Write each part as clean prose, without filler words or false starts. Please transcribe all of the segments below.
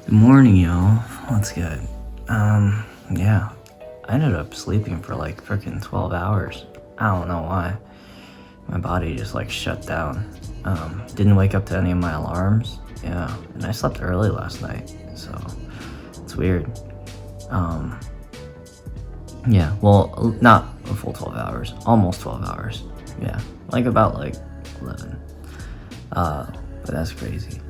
Good morning, y'all. What's good? Yeah. I ended up sleeping for like freaking 12 hours. I don't know why. My body just like shut down. Didn't wake up to any of my alarms. Yeah. And I slept early last night, so it's weird. Yeah, well, not a full 12 hours. Almost 12 hours. Yeah. Like about like 11. But that's crazy.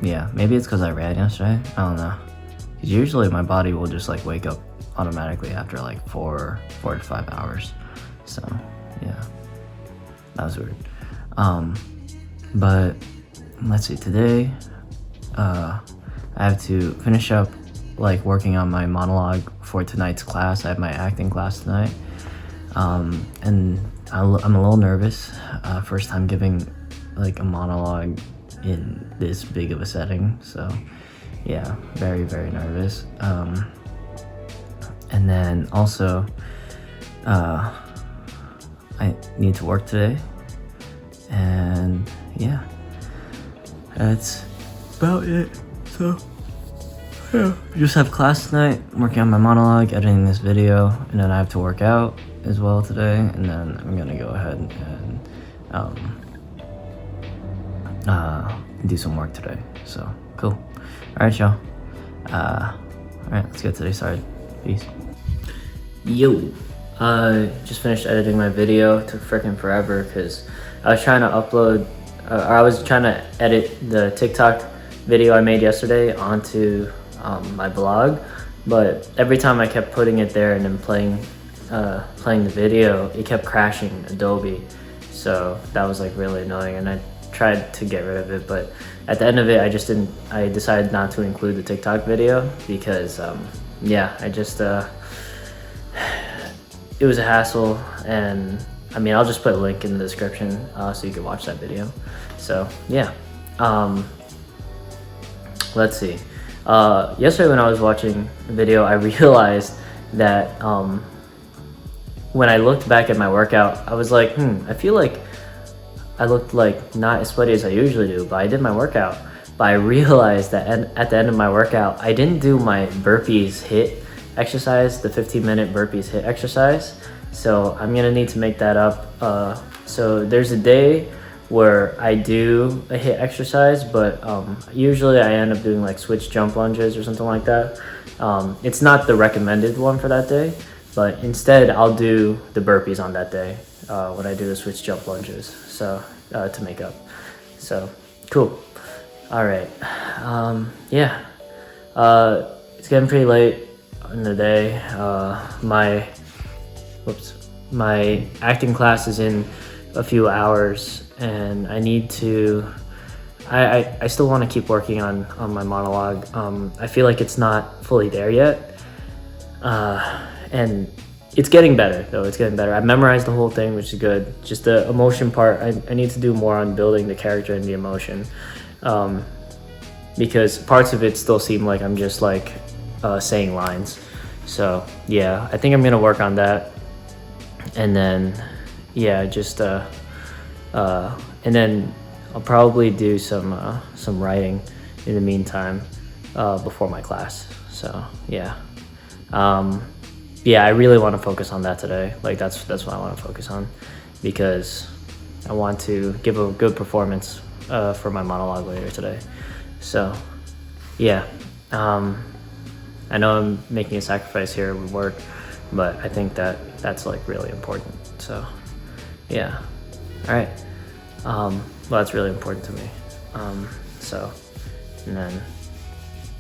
Yeah, maybe it's because I ran yesterday. I don't know. Because usually my body will just like wake up automatically after like four to 5 hours. So yeah, that was weird. But let's see. Today, I have to finish up like working on my monologue for tonight's class. I have my acting class tonight, and I'm a little nervous. First time giving like a monologue in this big of a setting, so yeah, very nervous. And then also I need to work today, and yeah, that's about it. So yeah, just have class tonight. I'm working on my monologue, editing this video, and then I have to work out as well today, and then I'm gonna go ahead and do some work today. So cool. All right, y'all. All right, let's get today started. Peace. Yo, just finished editing my video. It took freaking forever because I was trying to upload, or I was trying to edit the TikTok video I made yesterday onto my blog, but every time I kept putting it there and then playing the video, it kept crashing Adobe. So that was like really annoying, and I tried to get rid of it, but at the end of it, I decided not to include the TikTok video because yeah, I just it was a hassle, and I mean, I'll just put a link in the description so you can watch that video. So yeah, let's see. Yesterday when I was watching the video, I realized that when I looked back at my workout, I was like, I feel like I looked like not as sweaty as I usually do, but I did my workout. But I realized that at the end of my workout, I didn't do my burpees hit exercise, the 15-minute burpees hit exercise. So I'm gonna need to make that up. So there's a day where I do a hit exercise, but usually I end up doing like switch jump lunges or something like that. It's not the recommended one for that day, but instead I'll do the burpees on that day when I do the switch jump lunges, so to make up. So cool. All right. Yeah, it's getting pretty late in the day. My acting class is in a few hours, and I need to I still want to keep working on my monologue. I feel like it's not fully there yet, and it's getting better though. It's getting better. I memorized the whole thing, which is good. Just the emotion part, I need to do more on building the character and the emotion, because parts of it still seem like I'm just like saying lines. So yeah, I think I'm gonna work on that, and then yeah, just and then I'll probably do some writing in the meantime before my class. So yeah, yeah, I really want to focus on that today. Like that's what I want to focus on, because I want to give a good performance for my monologue later today. So yeah, I know I'm making a sacrifice here with work, but I think that's like really important. So yeah, all right. Well, that's really important to me. So, and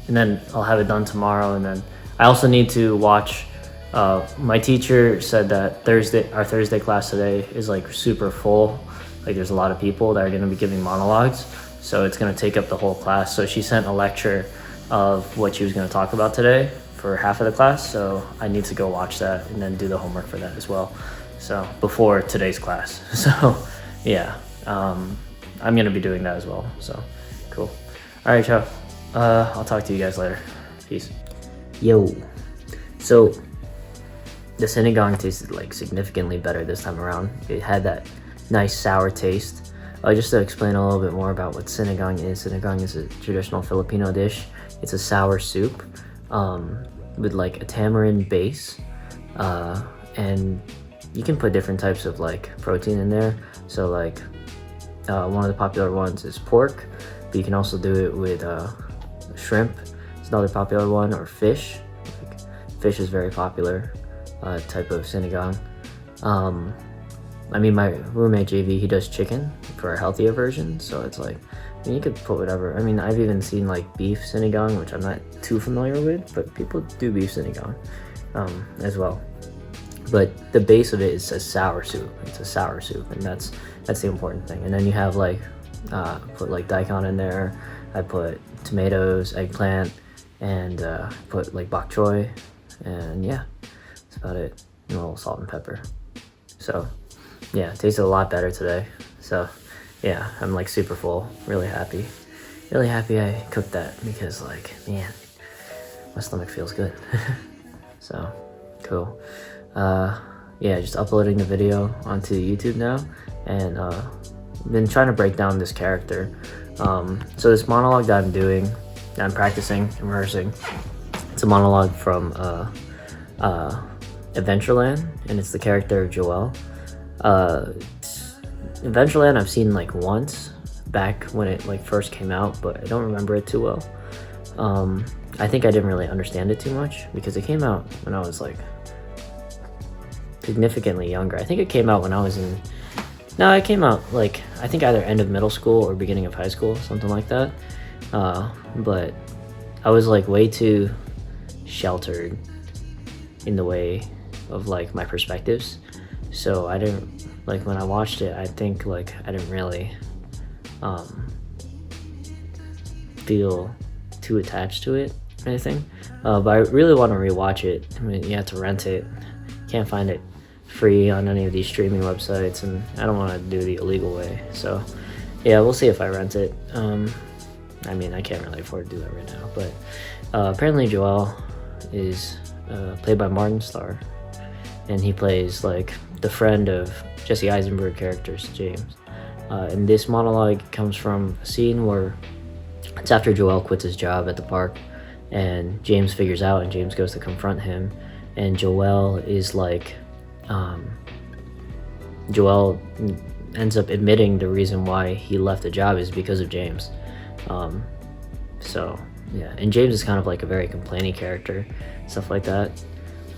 then I'll have it done tomorrow, and then I also need to watch. My teacher said that our Thursday class today is like super full. Like there's a lot of people that are going to be giving monologues, so it's going to take up the whole class. So she sent a lecture of what she was going to talk about today for half of the class. So I need to go watch that and then do the homework for that as well. So before today's class. So yeah, I'm going to be doing that as well. So cool. All right, y'all. I'll talk to you guys later. Peace. Yo. So the sinigang tasted like significantly better this time around. It had that nice sour taste. Just to explain a little bit more about what sinigang is a traditional Filipino dish. It's a sour soup with like a tamarind base, and you can put different types of like protein in there. So like one of the popular ones is pork, but you can also do it with shrimp. It's another popular one, or fish. Like, fish is very popular type of sinigang. I mean, my roommate JV, he does chicken for a healthier version, so it's like, I mean, you could put whatever. I mean, I've even seen like beef sinigang, which I'm not too familiar with, but people do beef sinigang as well. But the base of it is a sour soup. It's a sour soup, and that's the important thing. And then you have like put like daikon in there. I put tomatoes, eggplant, and put like bok choy, and yeah, that's about it. And a little salt and pepper. So yeah, it tasted a lot better today. So yeah, I'm like super full. Really happy I cooked that, because like, man, my stomach feels good. So cool. Yeah, just uploading the video onto YouTube now, and been trying to break down this character. So this monologue that I'm practicing and rehearsing, it's a monologue from Adventureland, and it's the character Joel. Adventureland I've seen like once back when it like first came out, but I don't remember it too well. I think I didn't really understand it too much because it came out when I was like significantly younger. I think it came out when I was it came out like, I think either end of middle school or beginning of high school, something like that. But I was like way too sheltered in the way of like my perspectives. So I didn't, like when I watched it, I think like I didn't really feel too attached to it or anything. But I really want to rewatch it. I mean, you have to rent it. Can't find it free on any of these streaming websites, and I don't want to do the illegal way. So yeah, we'll see if I rent it. I mean, I can't really afford to do that right now, but apparently Joel is played by Martin Starr, and he plays like the friend of Jesse Eisenberg characters, James. And this monologue comes from a scene where it's after Joel quits his job at the park, and James figures out, and James goes to confront him, and Joel is like, Joel ends up admitting the reason why he left the job is because of James. So yeah, and James is kind of like a very complaining character, stuff like that.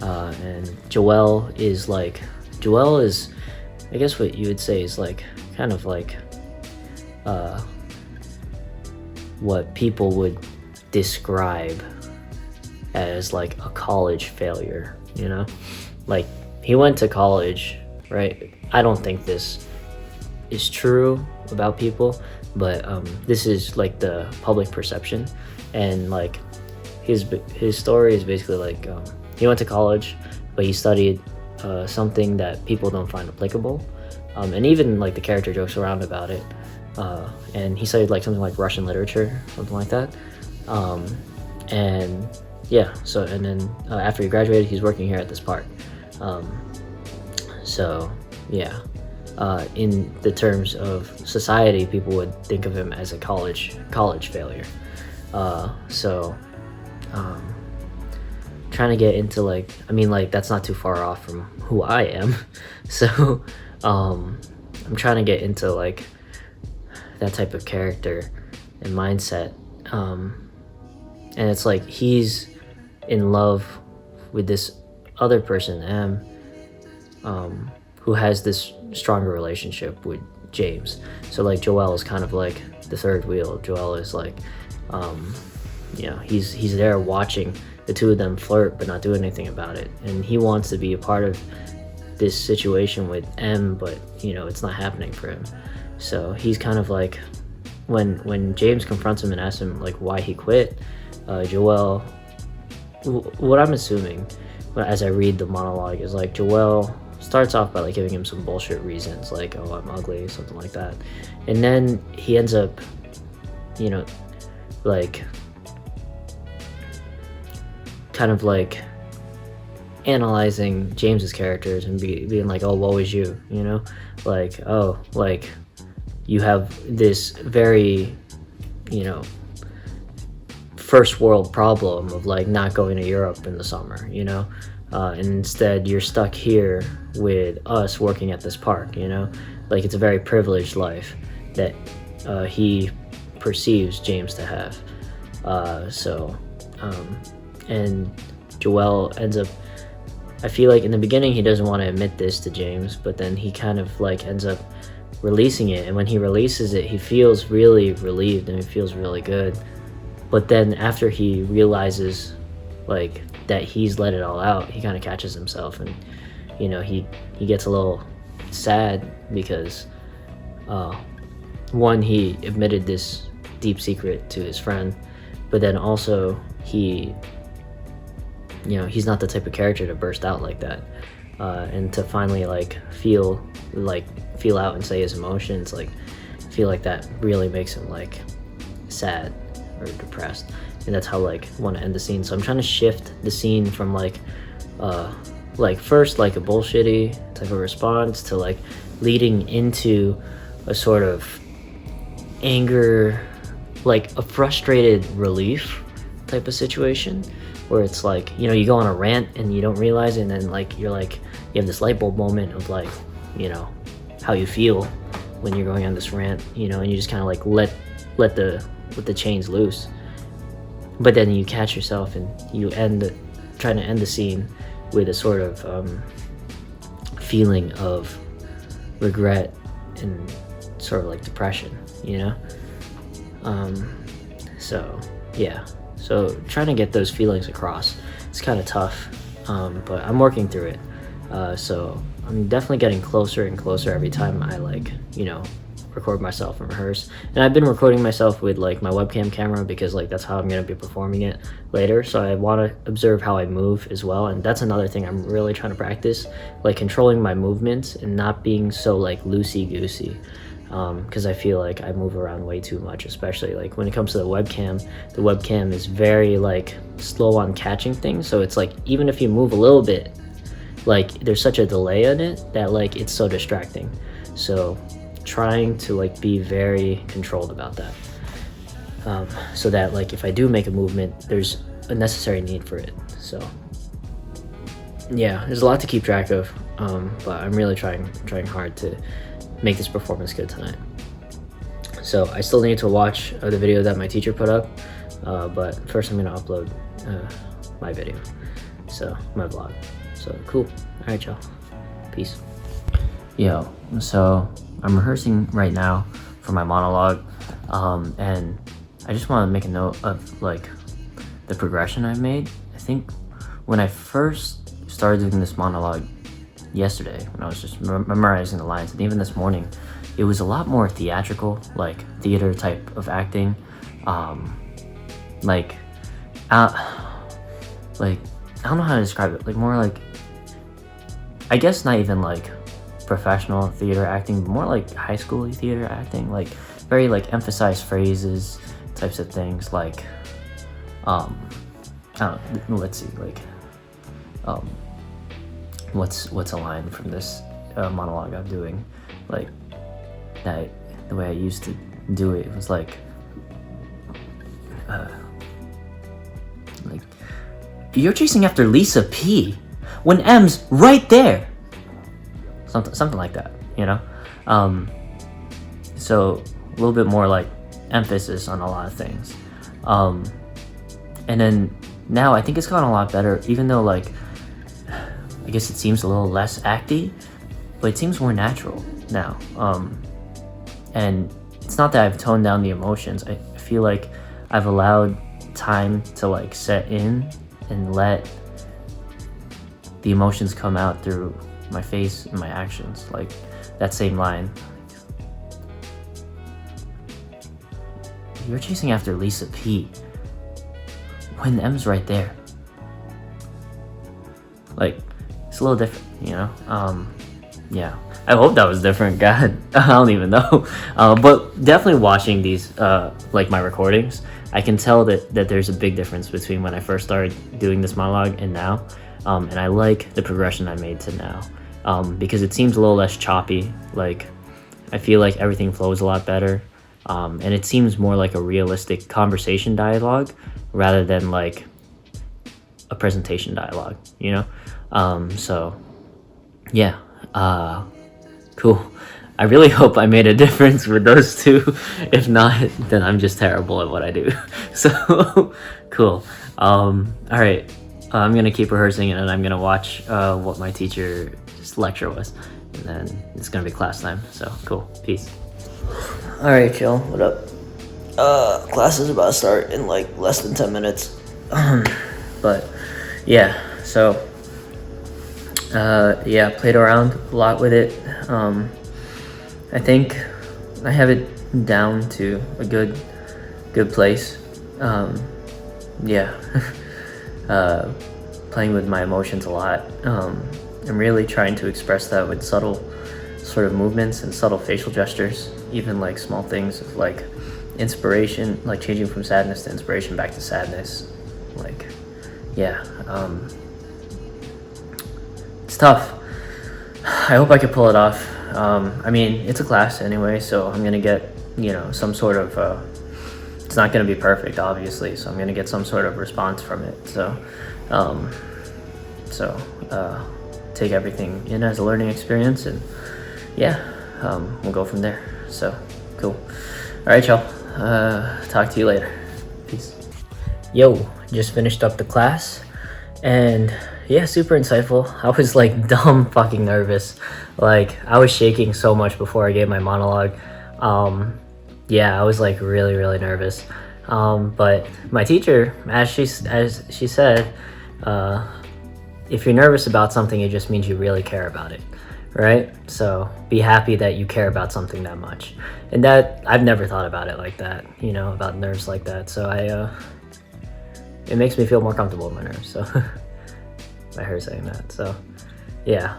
And Joel is, I guess what you would say is like kind of like what people would describe as like a college failure, you know? Like, he went to college, right? I don't think this is true about people, but this is like the public perception. And like his story is basically like, he went to college, but he studied something that people don't find applicable, and even like the character jokes around about it. And he studied like something like Russian literature, something like that. And yeah, so, and then after he graduated, he's working here at this park. So yeah, in the terms of society, people would think of him as a college failure. So trying to get into like, I mean, like that's not too far off from who I am. So I'm trying to get into like that type of character and mindset. And it's like he's in love with this other person, M, who has this stronger relationship with James. So like Joel is kind of like the third wheel. Joel is like, you know, he's there watching the two of them flirt but not do anything about it, and he wants to be a part of this situation with M, but you know, it's not happening for him. So he's kind of like, when James confronts him and asks him like why he quit, Joel, what I'm assuming as I read the monologue is like Joel starts off by like giving him some bullshit reasons, like, oh, I'm ugly, something like that, and then he ends up, you know, like kind of like analyzing James's characters and being like, oh, woe is you, you know, like, oh, like you have this very, you know, first world problem of like not going to Europe in the summer, you know, and instead you're stuck here with us working at this park, you know, like it's a very privileged life that he perceives James to have. And Joel ends up, I feel like in the beginning he doesn't want to admit this to James, but then he kind of like ends up releasing it, and when he releases it he feels really relieved and it feels really good. But then after he realizes like that he's let it all out, he kind of catches himself, and you know, he gets a little sad because one, he admitted this deep secret to his friend, but then also he, you know, he's not the type of character to burst out like that, and to finally like feel out and say his emotions, like I feel like that really makes him like sad or depressed, and that's how like I want to end the scene. So I'm trying to shift the scene from like first like a bullshitty type of response to like leading into a sort of anger, like a frustrated relief type of situation, where it's like, you know, you go on a rant and you don't realize it, and then like you're like, you have this light bulb moment of like, you know, how you feel when you're going on this rant, you know, and you just kind of like let the chains loose. But then you catch yourself and you trying to end the scene with a sort of feeling of regret and sort of like depression, you know. So yeah, so trying to get those feelings across, it's kind of tough, but I'm working through it. So I'm definitely getting closer and closer every time I like, you know, record myself and rehearse. And I've been recording myself with like my webcam camera because like that's how I'm going to be performing it later, so I want to observe how I move as well. And that's another thing I'm really trying to practice, like controlling my movements and not being so like loosey-goosey, because I feel like I move around way too much, especially like when it comes to the webcam is very like slow on catching things, so it's like even if you move a little bit, like there's such a delay in it that like it's so distracting. So trying to like be very controlled about that, so that like if I do make a movement, there's a necessary need for it. So yeah, there's a lot to keep track of, but I'm really trying hard to make this performance good tonight. So I still need to watch the video that my teacher put up, but first I'm gonna upload my video, so my vlog. So cool. All right, y'all. Peace. Yo, so I'm rehearsing right now for my monologue, and I just want to make a note of like the progression I've made. I think when I first started doing this monologue yesterday, when I was just memorizing the lines, and even this morning, it was a lot more theatrical, like theater type of acting, like I don't know how to describe it, like more like, I guess not even like professional theater acting, but more like high school theater acting, like very like emphasized phrases types of things, like I don't know, let's see, like what's a line from this monologue I'm doing, like that the way I used to do it was like you're chasing after Lisa P when M's right there. Something like that, you know? So a little bit more like emphasis on a lot of things. And then now I think it's gotten a lot better, even though like, I guess it seems a little less acty, but it seems more natural now. And it's not that I've toned down the emotions. I feel like I've allowed time to like set in and let the emotions come out through my face and my actions. Like that same line, you're chasing after Lisa P when M's right there. Like it's a little different, you know? Yeah, I hope that was different. God, I don't even know. But definitely watching these like my recordings, I can tell that there's a big difference between when I first started doing this monologue and now. and I like the progression I made to now, because it seems a little less choppy. Like, I feel like everything flows a lot better, and it seems more like a realistic conversation dialogue rather than like a presentation dialogue, you know? So yeah, cool. I really hope I made a difference with those two. If not, then I'm just terrible at what I do. So cool. All right, I'm gonna keep rehearsing, and then I'm gonna watch what my teacher's lecture was, and then it's gonna be class time. So cool. Peace. All right, chill. What up? Class is about to start in like less than 10 minutes. But yeah, so yeah, played around a lot with it. I think I have it down to a good place. Yeah. Playing with my emotions a lot. I'm really trying to express that with subtle sort of movements and subtle facial gestures, even like small things of like inspiration, like changing from sadness to inspiration back to sadness. Like, yeah, it's tough. I hope I could pull it off. I mean, it's a class anyway, so I'm gonna get, you know, some sort of, it's not gonna be perfect, obviously, so I'm gonna get some sort of response from it. So, take everything in as a learning experience, and yeah, we'll go from there. So, cool. All right, y'all. Talk to you later. Peace. Yo, just finished up the class, and yeah, super insightful. I was like dumb fucking nervous. Like, I was shaking so much before I gave my monologue. Yeah, I was like really nervous. But my teacher, as she said, if you're nervous about something, it just means you really care about it, right? So be happy that you care about something that much. And that, I've never thought about it like that, you know, about nerves like that. So it makes me feel more comfortable with my nerves. So by her saying that. So yeah,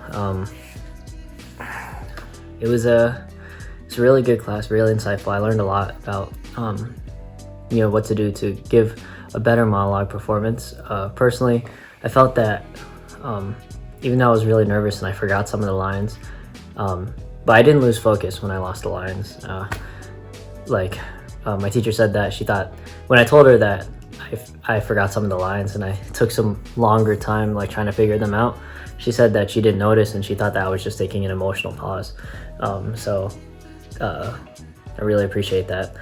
it's a really good class, really insightful. I learned a lot about you know, what to do to give a better monologue performance. Personally, I felt that even though I was really nervous and I forgot some of the lines, but I didn't lose focus when I lost the lines. My teacher said that she thought, when I told her that I forgot some of the lines and I took some longer time like trying to figure them out, she said that she didn't notice and she thought that I was just taking an emotional pause. So I really appreciate that.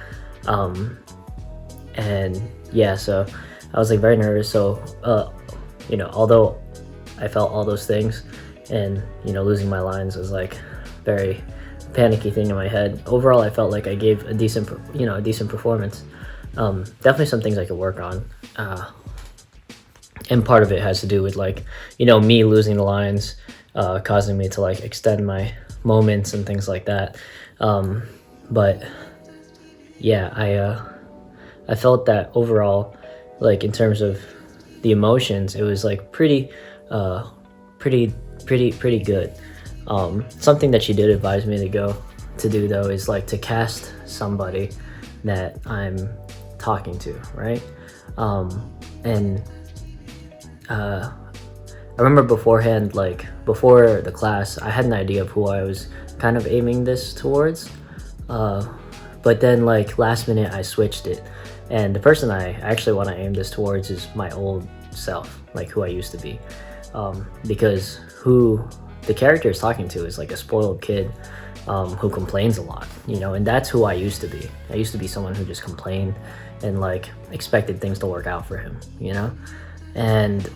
And yeah, so I was like very nervous. So you know, although I felt all those things, and you know, losing my lines was like very panicky thing in my head, overall I felt like I gave a decent performance. Definitely some things I could work on, and part of it has to do with like, you know, me losing the lines causing me to like extend my moments and things like that. But yeah, I felt that overall, like in terms of the emotions, it was like pretty good. Something that she did advise me to do though is like to cast somebody that I'm talking to, right? And I remember beforehand, like before the class, I had an idea of who I was kind of aiming this towards, but then like last minute I switched it, and the person I actually want to aim this towards is my old self, like who I used to be, because who the character is talking to is like a spoiled kid who complains a lot, you know, and that's who I used to be. I used to be someone who just complained and like expected things to work out for him, you know. And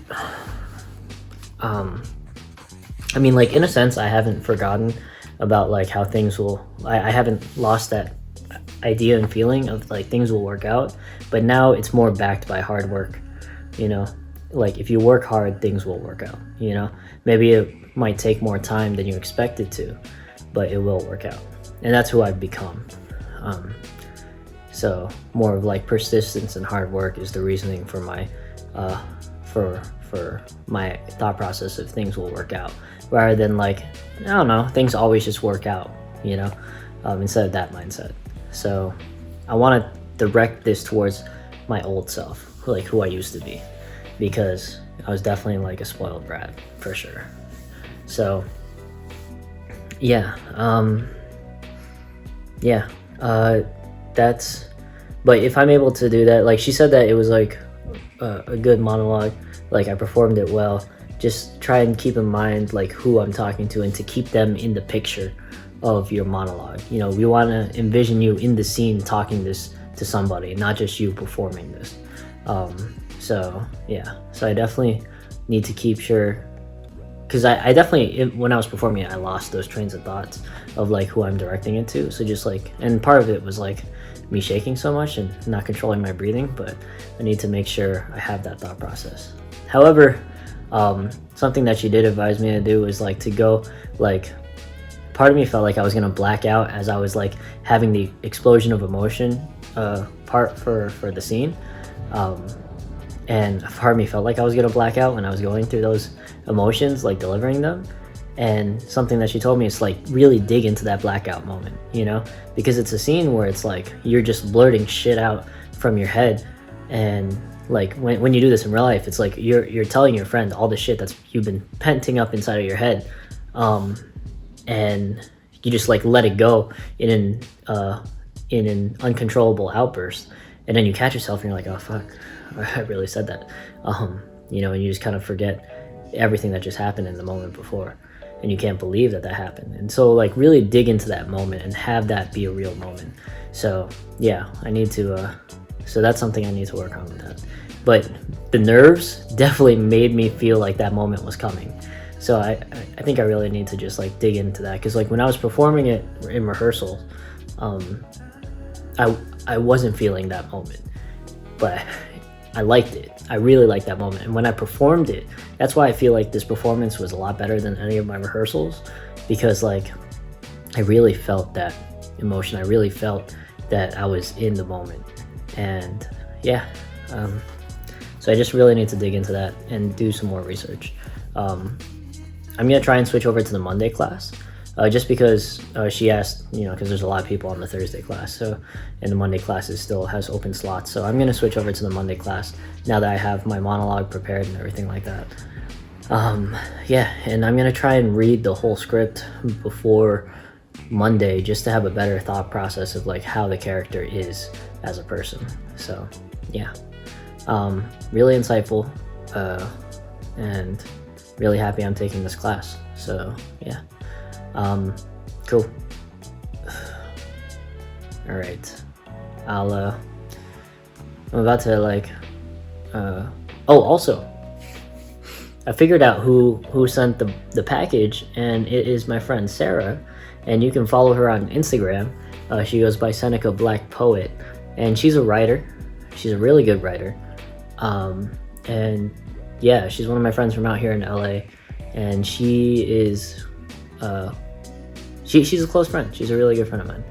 I mean, like in a sense, I haven't forgotten about like how things will, I haven't lost that idea and feeling of like things will work out, but now it's more backed by hard work, you know. Like if you work hard, things will work out, you know. Maybe it might take more time than you expect it to, but it will work out. And that's who I've become. So more of like persistence and hard work is the reasoning for my for my thought process of things will work out, rather than like, I don't know, things always just work out, you know, instead of that mindset. So I want to direct this towards my old self, like who I used to be, because I was definitely like a spoiled brat for sure. So yeah, that's, but if I'm able to do that, like she said that it was like a good monologue, like I performed it well. Just try and keep in mind like who I'm talking to, and to keep them in the picture of your monologue. You know, we want to envision you in the scene talking this to somebody, not just you performing this. So yeah, so I definitely need to keep sure, because I definitely, when I was performing it, I lost those trains of thoughts of like who I'm directing it to. So just like, and part of it was like me shaking so much and not controlling my breathing, but I need to make sure I have that thought process. However, something that she did advise me to do was like to go, like, part of me felt like I was gonna black out as I was like having the explosion of emotion part for the scene, and part of me felt like I was gonna black out when I was going through those emotions, like delivering them. And something that she told me is like really dig into that blackout moment, you know, because it's a scene where it's like you're just blurting shit out from your head. And like when you do this in real life, it's like you're telling your friend all the shit that's you've been penting up inside of your head, and you just like let it go in an uncontrollable outburst, and then you catch yourself and you're like, oh fuck, I really said that, you know, and you just kind of forget everything that just happened in the moment before, and you can't believe that happened. And so like really dig into that moment and have that be a real moment. So yeah, I need to so that's something I need to work on with that. But the nerves definitely made me feel like that moment was coming. So I think I really need to just like dig into that, because like when I was performing it in rehearsal, I wasn't feeling that moment, but I liked it. I really liked that moment. And when I performed it, that's why I feel like this performance was a lot better than any of my rehearsals, because like I really felt that emotion. I really felt that I was in the moment. And yeah, so I just really need to dig into that and do some more research. I'm gonna try and switch over to the Monday class, just because she asked, you know, because there's a lot of people on the Thursday class, so, and the Monday class still has open slots. So I'm gonna switch over to the Monday class now that I have my monologue prepared and everything like that. Yeah, and I'm gonna try and read the whole script before Monday, just to have a better thought process of like how the character is as a person. So yeah, really insightful, and really happy I'm taking this class. So yeah, cool. All right, I'm about to like, oh, also I figured out who sent the package, and it is my friend Sarah, and you can follow her on Instagram. She goes by Senecablackpoet, and she's a writer. She's a really good writer, and yeah, she's one of my friends from out here in LA, and she is she's a close friend. She's a really good friend of mine.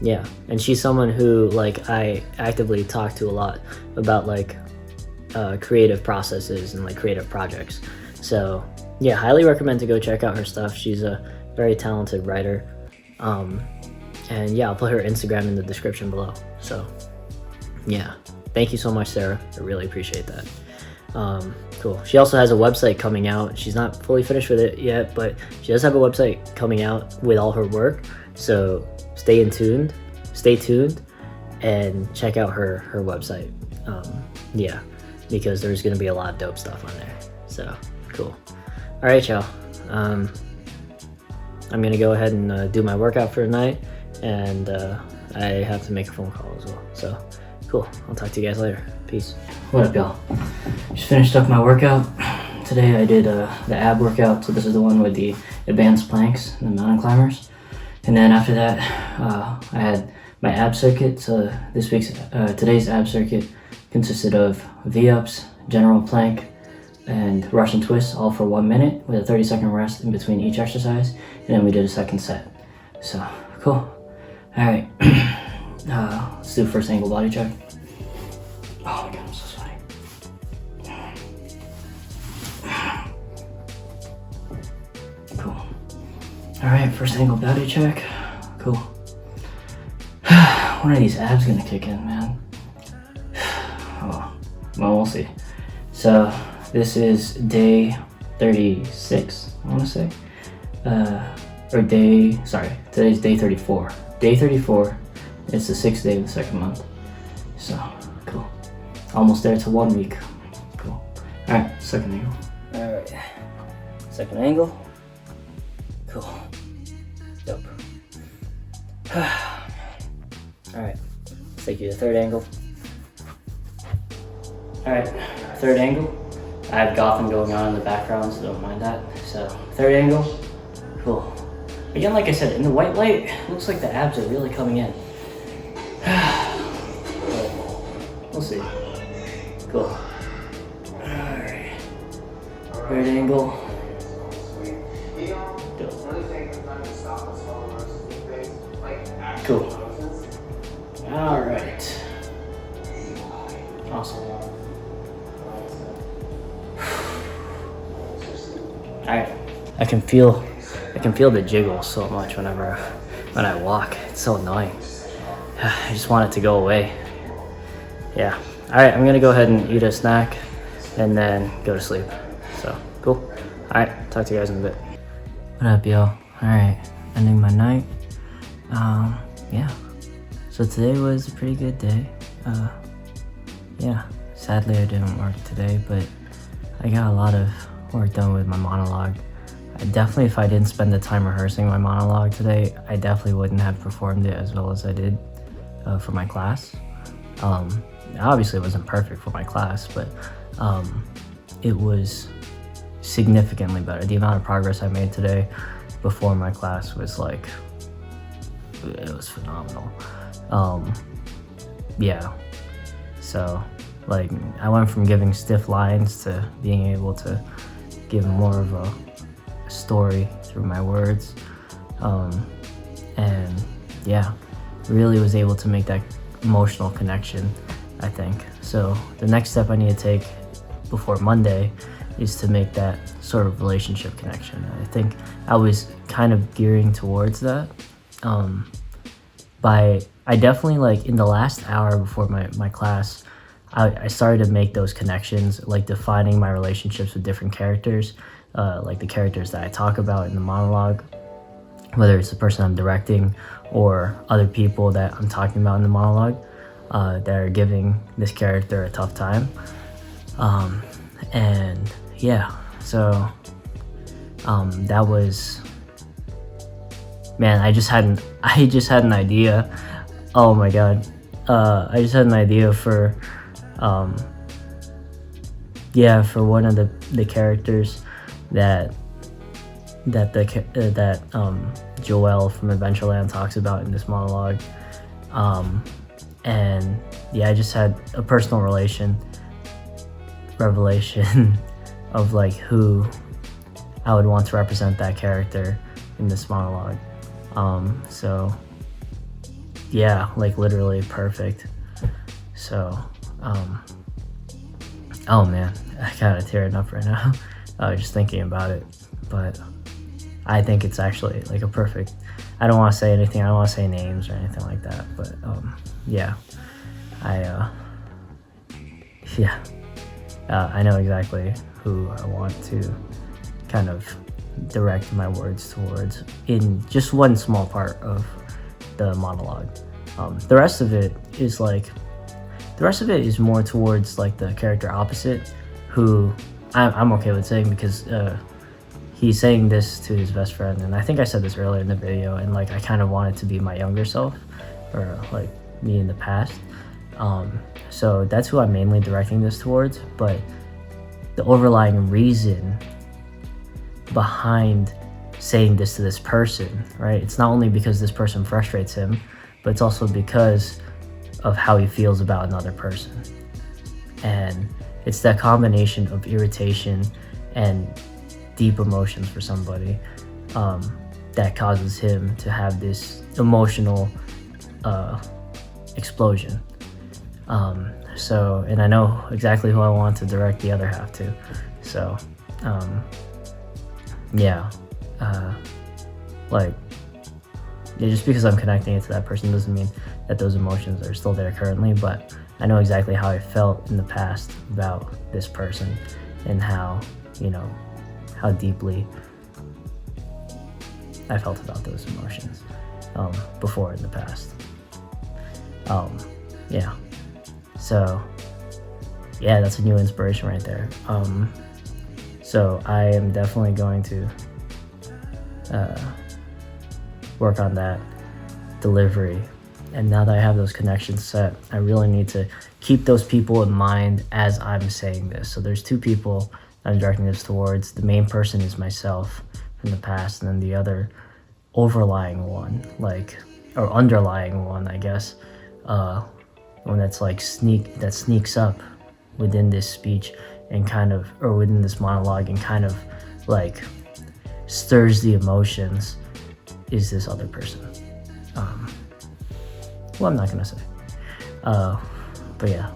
Yeah, and she's someone who like I actively talk to a lot about like creative processes and like creative projects. So yeah, highly recommend to go check out her stuff. She's a very talented writer, and yeah, I'll put her Instagram in the description below. So yeah, thank you so much, Sarah. I really appreciate that. Cool. She also has a website coming out. She's not fully finished with it yet, but she does have a website coming out with all her work. So stay tuned, and check out her website. Yeah, because there's gonna be a lot of dope stuff on there. So cool. All right, y'all. I'm gonna go ahead and do my workout for tonight, and I have to make a phone call as well. So cool. I'll talk to you guys later. Peace. What up, y'all? Just finished up my workout. Today I did the ab workout. So this is the one with the advanced planks and the mountain climbers. And then after that, I had my ab circuit. So today's ab circuit consisted of V-ups, general plank, and Russian twists, all for 1 minute with a 30-second rest in between each exercise. And then we did a second set. So cool. All right. Let's do first angle body check. Oh my god, I'm so sweaty. Cool. Alright, first angle body check. Cool. When are these abs gonna kick in, man? Oh, well, we'll see. So this is day 36, I want to say. Today's day 34. Day 34, it's the 6th day of the 2nd month. So, cool. Almost there to 1 week. Cool. Alright, second angle. Alright. Second angle. Cool. Dope. Alright, let's take you to third angle. Alright, third angle. I have Gotham going on in the background, so don't mind that. So, third angle. Cool. Again, like I said, in the white light, it looks like the abs are really coming in. But we'll see. Cool. Alright. Third angle. Cool. Alright. Awesome. Alright. I can feel the jiggle so much when I walk. It's so annoying. I just want it to go away. Yeah. Alright, I'm gonna go ahead and eat a snack and then go to sleep. So, cool. Alright, talk to you guys in a bit. What up, yo? Alright, ending my night. Yeah. So today was a pretty good day. Yeah. Sadly, I didn't work today, but I got a lot of work done with my monologue. Definitely, if I didn't spend the time rehearsing my monologue today, I definitely wouldn't have performed it as well as I did for my class. Obviously, it wasn't perfect for my class, but it was significantly better. The amount of progress I made today before my class was like, it was phenomenal. Yeah. So, like, I went from giving stiff lines to being able to give more of a story through my words, and yeah, really was able to make that emotional connection, I think. So the next step I need to take before Monday is to make that sort of relationship connection. I think I was kind of gearing towards that. I definitely, like, in the last hour before my class, I started to make those connections, like defining my relationships with different characters, like the characters that I talk about in the monologue, whether it's the person I'm directing or other people that I'm talking about in the monologue that are giving this character a tough time. And yeah, so that was, man, I just had an idea. Oh my god. I just had an idea for for one of the characters that Joelle from Adventureland talks about in this monologue. And yeah, I just had a personal revelation of like who I would want to represent that character in this monologue. So yeah, like literally perfect. So oh man, I kinda tearing up right now. Just thinking about it. But I think it's actually like a perfect, I don't want to say anything, I don't want to say names or anything like that, but yeah, I know exactly who I want to kind of direct my words towards in just one small part of the monologue. The rest of it is more towards like the character opposite, who I'm okay with saying, because he's saying this to his best friend, and I think I said this earlier in the video, and like I kind of wanted to be my younger self, or like me in the past. So that's who I'm mainly directing this towards, but the overlying reason behind saying this to this person, right? It's not only because this person frustrates him, but it's also because of how he feels about another person. And it's that combination of irritation and deep emotions for somebody that causes him to have this emotional explosion. And I know exactly who I want to direct the other half to. So, just because I'm connecting it to that person doesn't mean that those emotions are still there currently, but I know exactly how I felt in the past about this person and how, you know, how deeply I felt about those emotions before in the past. Yeah. So, yeah, that's a new inspiration right there. So I am definitely going to work on that delivery. And now that I have those connections set, I really need to keep those people in mind as I'm saying this. So there's two people I'm directing this towards. The main person is myself from the past, and then the other overlying one, or underlying one, I guess, one that's that sneaks up within this speech and or within this monologue and kind of stirs the emotions, is this other person. Well, I'm not gonna say. But yeah,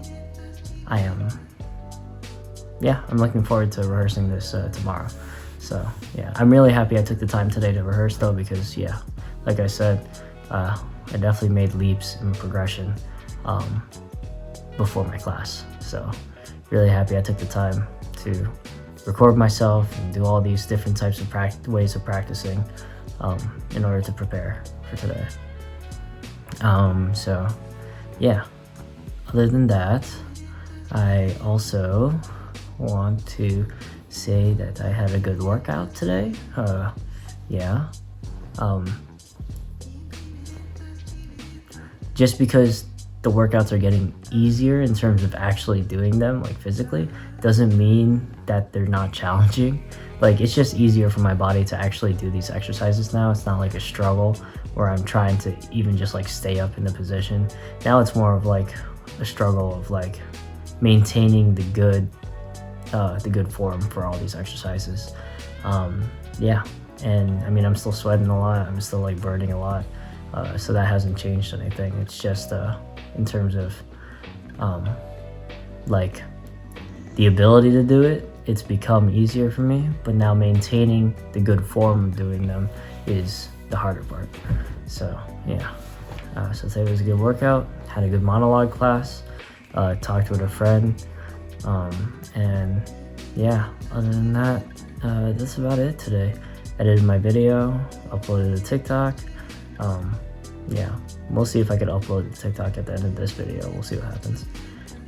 I'm looking forward to rehearsing this tomorrow. So yeah, I'm really happy I took the time today to rehearse though, because yeah, like I said, I definitely made leaps in progression before my class. So really happy I took the time to record myself and do all these different types of ways of practicing in order to prepare for today. So yeah, other than that, I also want to say that I had a good workout today. Just because the workouts are getting easier in terms of actually doing them, physically, doesn't mean that they're not challenging. It's just easier for my body to actually do these exercises now. It's not like a struggle where I'm trying to even just stay up in the position. Now it's more of a struggle of maintaining the good form for all these exercises. Yeah, and I mean, I'm still sweating a lot. I'm still burning a lot. So that hasn't changed anything. It's just in terms of the ability to do it, it's become easier for me, but now maintaining the good form of doing them is the harder part. So yeah, so today was a good workout, had a good monologue class, talked with a friend, and yeah, other than that, that's about it today. Edited my video, uploaded to TikTok. Yeah, we'll see if I could upload to TikTok at the end of this video. We'll see what happens.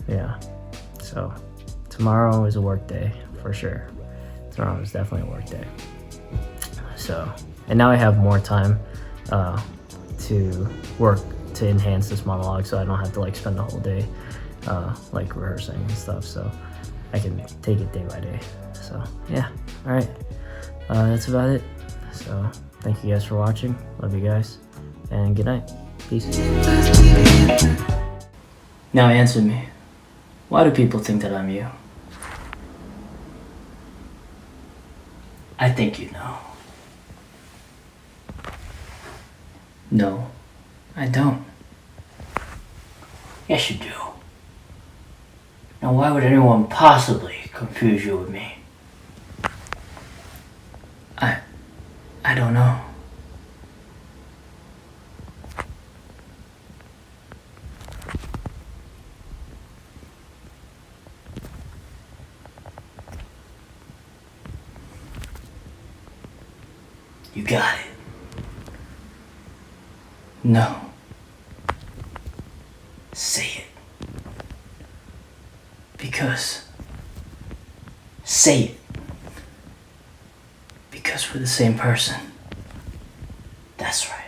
Yeah, so tomorrow is a work day for sure. Tomorrow is definitely a work day. So, and now I have more time to work to enhance this monologue, so I don't have to spend the whole day rehearsing and stuff. So I can take it day by day. So yeah, all right, that's about it. So thank you guys for watching. Love you guys, and good night. Peace. Now answer me. Why do people think that I'm you? I think you know. No, I don't. Yes, you do. Now, why would anyone possibly confuse you with me? I don't know. You got it. No. Say it. Because. Say it. Because we're the same person. That's right.